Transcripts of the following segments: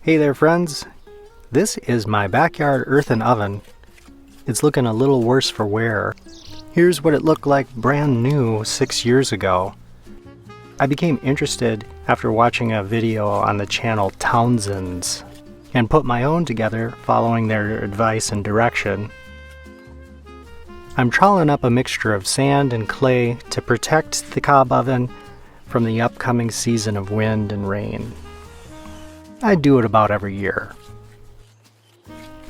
Hey there friends, this is my backyard earthen oven. It's looking a little worse for wear. Here's what it looked like brand new 6 years ago. I became interested after watching a video on the channel Townsend's and put my own together following their advice and direction. I'm troweling up a mixture of sand and clay to protect the cob oven from the upcoming season of wind and rain. I do it about every year.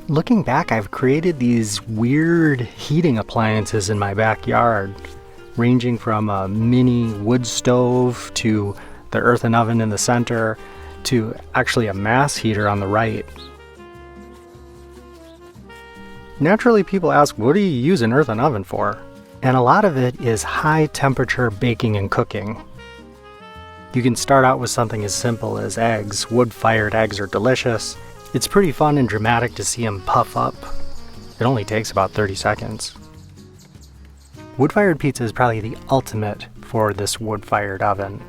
Looking back, I've created these weird heating appliances in my backyard, ranging from a mini wood stove to the earthen oven in the center to actually a mass heater on the right. Naturally, people ask, what do you use an earthen oven for? And a lot of it is high temperature baking and cooking. You can start out with something as simple as eggs. Wood-fired eggs are delicious. It's pretty fun and dramatic to see them puff up. It only takes about 30 seconds. Wood-fired pizza is probably the ultimate for this wood-fired oven.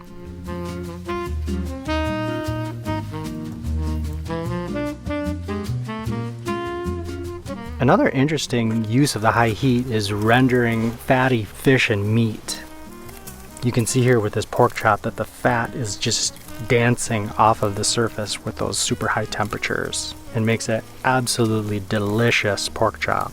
Another interesting use of the high heat is rendering fatty fish and meat. You can see here with this pork chop that the fat is just dancing off of the surface with those super high temperatures and makes it absolutely delicious pork chop.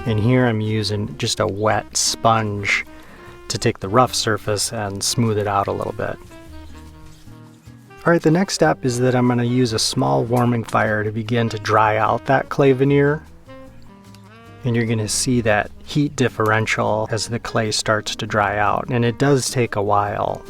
And here I'm using just a wet sponge to take the rough surface and smooth it out a little bit. Alright, the next step is that I'm going to use a small warming fire to begin to dry out that clay veneer. And you're going to see that heat differential as the clay starts to dry out, and it does take a while.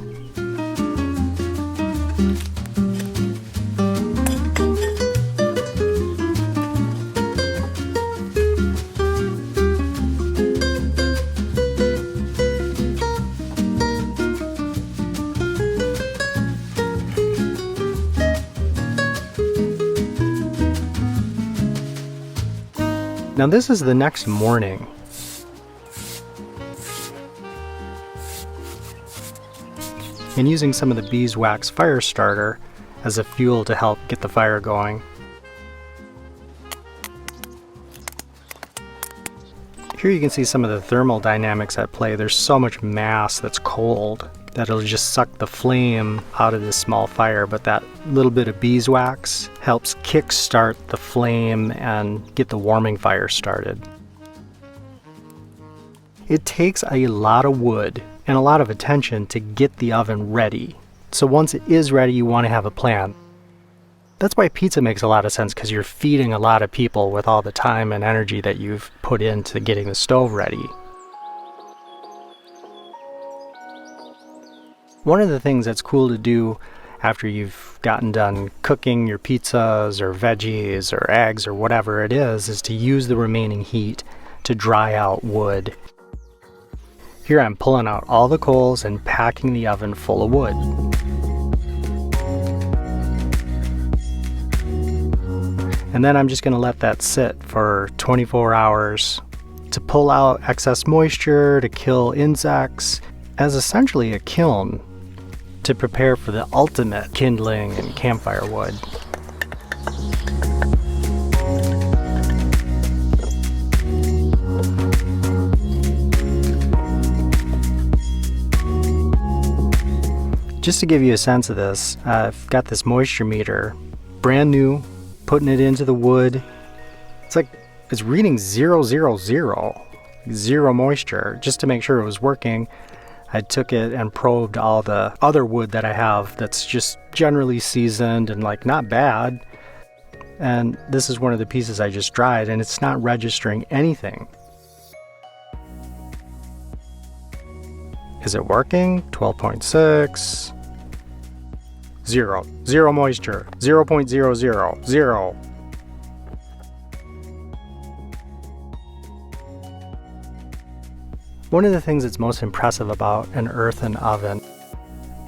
Now this is the next morning. And using some of the beeswax fire starter as a fuel to help get the fire going. Here you can see some of the thermal dynamics at play. There's so much mass that's cold that it'll just suck the flame out of this small fire, but that little bit of beeswax helps kick-start the flame and get the warming fire started. It takes a lot of wood and a lot of attention to get the oven ready. So once it is ready, you want to have a plan. That's why pizza makes a lot of sense, because you're feeding a lot of people with all the time and energy that you've put into getting the stove ready. One of the things that's cool to do after you've gotten done cooking your pizzas or veggies or eggs or whatever it is to use the remaining heat to dry out wood. Here I'm pulling out all the coals and packing the oven full of wood. And then I'm just going to let that sit for 24 hours to pull out excess moisture, to kill insects, as essentially a kiln to prepare for the ultimate kindling and campfire wood. Just to give you a sense of this, I've got this moisture meter, brand new, putting it into the wood. It's reading 000, zero moisture, just to make sure it was working. I took it and probed all the other wood that I have that's just generally seasoned and not bad. And this is one of the pieces I just dried, and it's not registering anything. Is it working? 12.6. Zero moisture. 0.000. One of the things that's most impressive about an earthen oven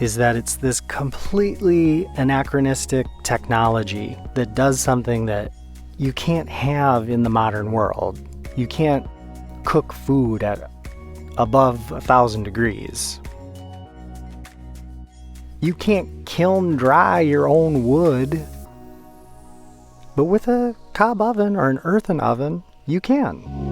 is that it's this completely anachronistic technology that does something that you can't have in the modern world. You can't cook food at above 1,000 degrees. You can't kiln dry your own wood. But with a cob oven or an earthen oven, you can.